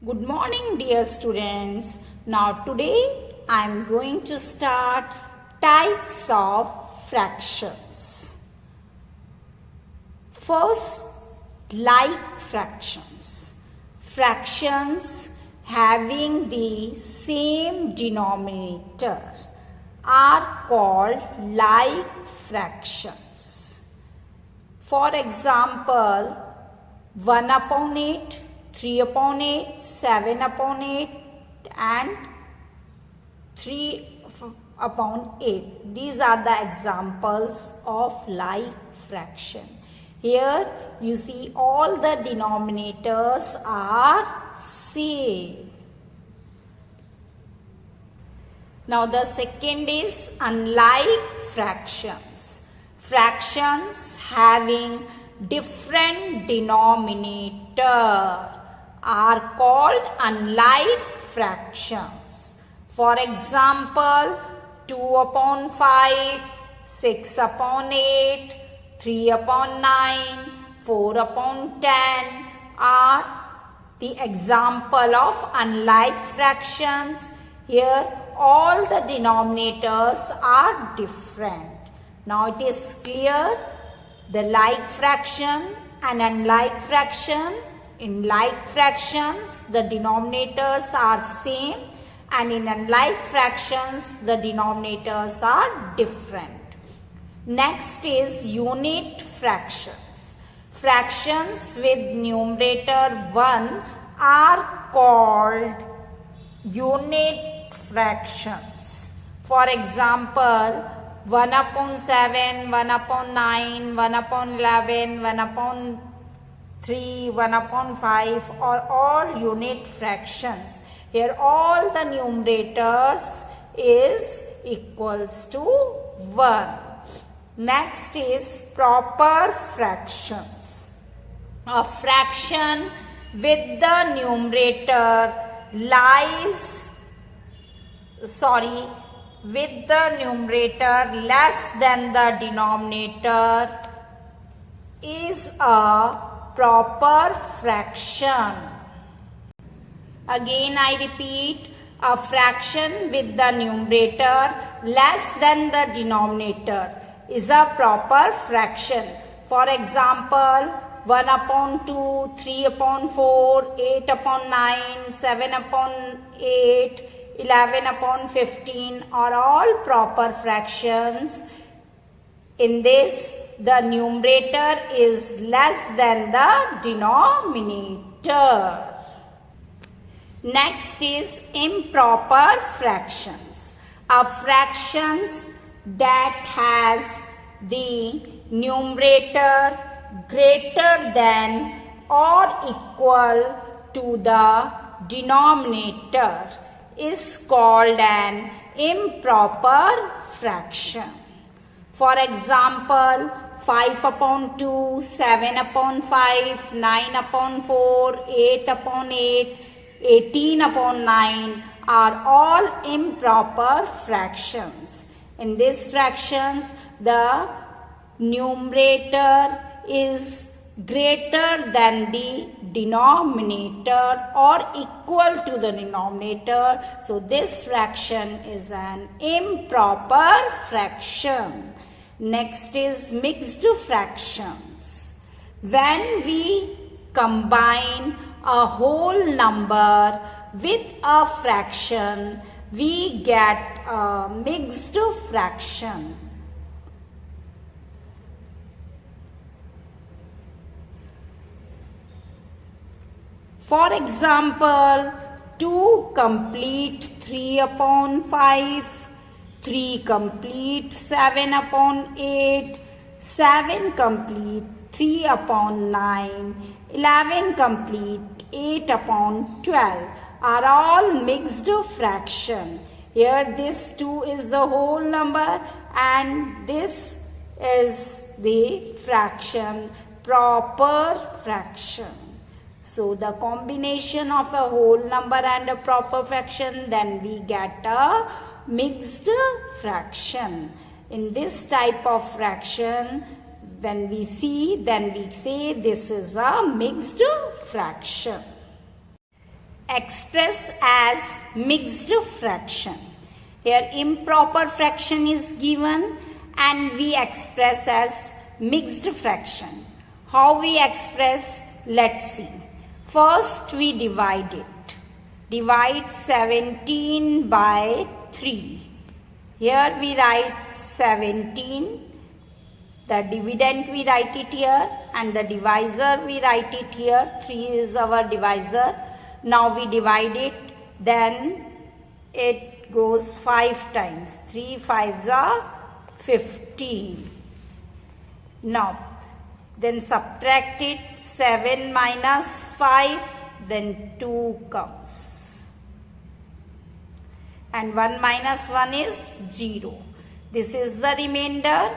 Good morning, dear students. Now today I am going to start types of fractions. First, like fractions. Fractions having the same denominator are called like fractions. For example, 1 upon 8, 3 upon 8, 7 upon 8 and 3 upon 8. These are the examples of like fraction. Here you see all the denominators are same. Now the second is unlike fractions. Fractions having different denominator are called unlike fractions. For example, 2 upon 5, 6 upon 8, 3 upon 9, 4 upon 10 are the example of unlike fractions. Here all the denominators are different. Now it is clear the like fraction and unlike fraction. In like fractions, the denominators are same, and in unlike fractions, the denominators are different. Next is unit fractions. Fractions with numerator 1 are called unit fractions. For example, 1 upon 7, 1 upon 9, 1 upon 11, 1 upon 3, 1 upon 5 are all unit fractions. Here all the numerators is equals to 1. Next is proper fractions. A fraction with the numerator with the numerator less than the denominator is a proper fraction. Again I repeat, a fraction with the numerator less than the denominator is a proper fraction. For example, 1 upon 2, 3 upon 4, 8 upon 9, 7 upon 8, 11 upon 15 are all proper fractions. In this, the numerator is less than the denominator. Next is improper fractions. A fractions that has the numerator greater than or equal to the denominator is called an improper fraction. For example, 5 upon 2, 7 upon 5, 9 upon 4, 8 upon 8, 18 upon 9 are all improper fractions. In these fractions, the numerator is greater than the denominator or equal to the denominator. So this fraction is an improper fraction. Next is mixed fractions. When we combine a whole number with a fraction, we get a mixed fraction. For example, 2 complete 3 upon 5, 3 complete 7 upon 8, 7 complete 3 upon 9, 11 complete 8 upon 12 are all mixed fraction. Here this 2 is the whole number and this is the fraction, proper fraction. So the combination of a whole number and a proper fraction, then we get a mixed fraction. In this type of fraction, when we see, then we say this is a mixed fraction. express as mixed fraction. Here improper fraction is given and we express as mixed fraction. How we express? Let's see. First we divide it. Divide 17 by 3. Here we write 17. The dividend we write it here and the divisor we write it here. 3 is our divisor. Now we divide it. Then it goes 5 times. 3 5s are 15. Now then subtract it. 7 minus 5. Then 2 comes. And 1 minus 1 is 0. This is the remainder.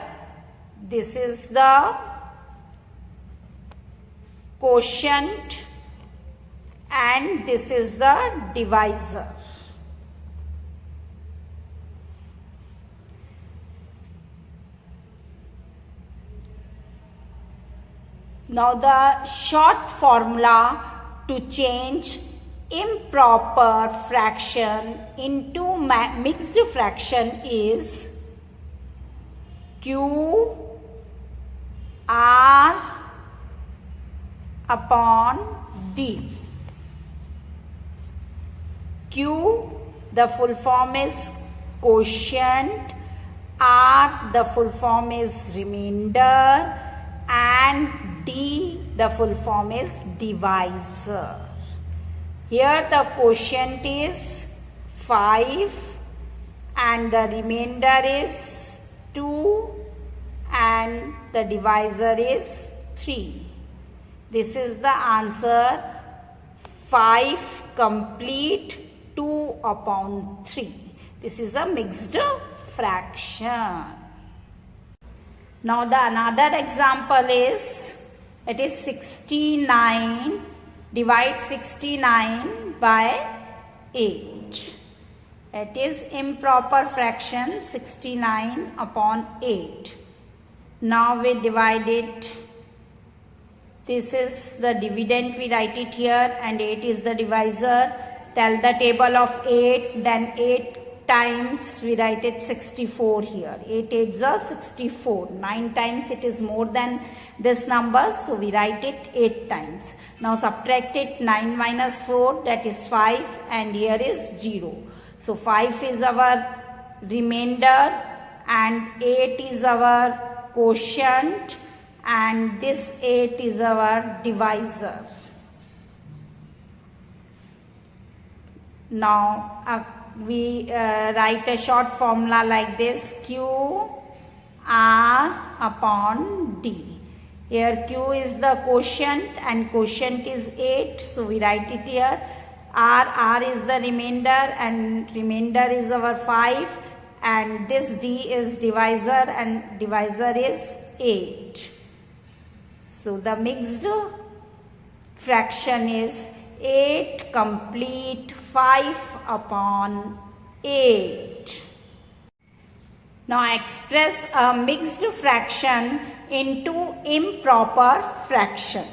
This is the quotient and this is the divisor. Now the short formula to change improper fraction into mixed fraction is Q R upon D. Q, the full form is quotient, R, the full form is remainder, and D, the full form is divisor. Here the quotient is 5 and the remainder is 2 and the divisor is 3. This is the answer. 5 complete 2 upon 3. This is a mixed fraction. Now the another example is, it is 69. Divide 69 by 8. It is improper fraction 69 upon 8. Now we divide it. This is the dividend, we write it here, and 8 is the divisor. Tell the table of 8, then 8 times we write it 64 here. 8 8s are 64. 9 times it is more than this number, so we write it 8 times. Now subtract it. 9 minus 4, that is 5, and here is 0. So 5 is our remainder and 8 is our quotient and this 8 is our divisor. Now we write a short formula like this: Q R upon D. Here Q is the quotient and quotient is 8, so we write it here. R is the remainder and remainder is our 5, and this D is divisor and divisor is 8. So the mixed fraction is 8 complete 5 upon 8. Now express a mixed fraction into improper fraction.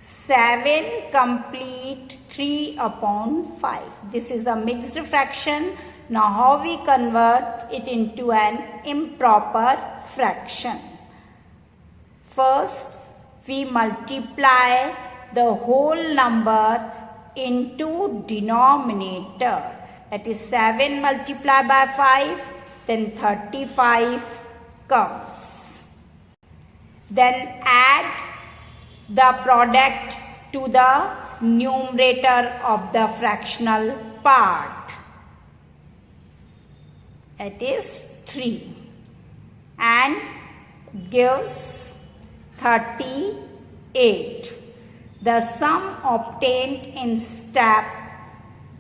7 complete 3 upon 5. This is a mixed fraction. Now how we convert it into an improper fraction? First, we multiply the whole number into denominator. That is 7 multiplied by 5, then 35 comes. Then add the product to the numerator of the fractional part. It is 3 and gives 38. The sum obtained in step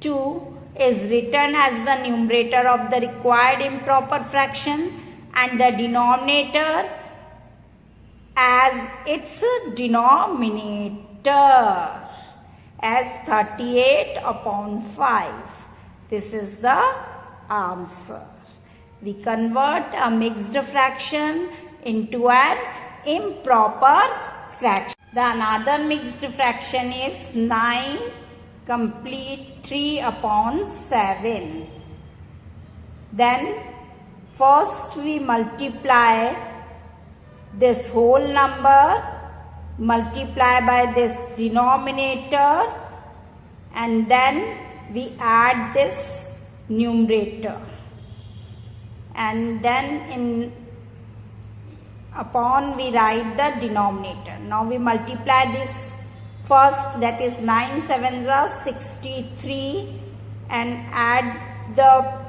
2 is written as the numerator of the required improper fraction and the denominator as its denominator as 38 upon 5. This is the answer. We convert a mixed fraction into an improper fraction. The another mixed fraction is 9 complete 3 upon 7. Then first we multiply this whole number, multiply by this denominator, and then we add this numerator, and then upon we write the denominator. Now we multiply this first, that is 9 7s are 63, and add the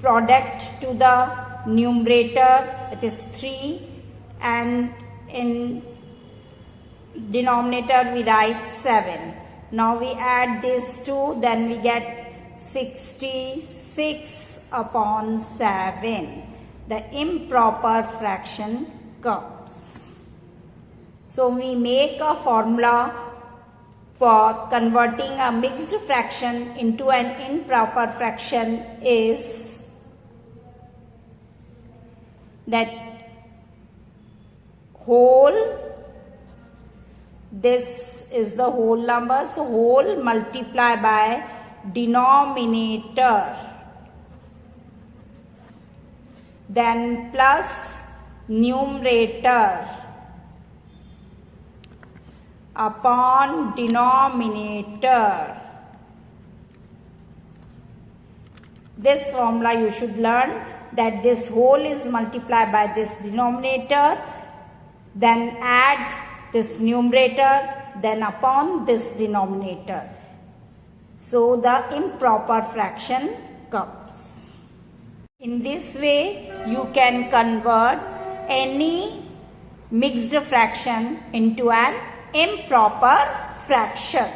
product to the numerator, that is 3, and in denominator we write 7. Now we add these two, then we get 66 upon 7. The improper fraction comes. So we make a formula for converting a mixed fraction into an improper fraction is that whole, this is the whole number, so whole multiply by denominator, then plus numerator upon denominator. This formula you should learn, that this whole is multiplied by this denominator, then add this numerator, then upon this denominator. So the improper fraction comes. In this way, you can convert any mixed fraction into an improper fraction.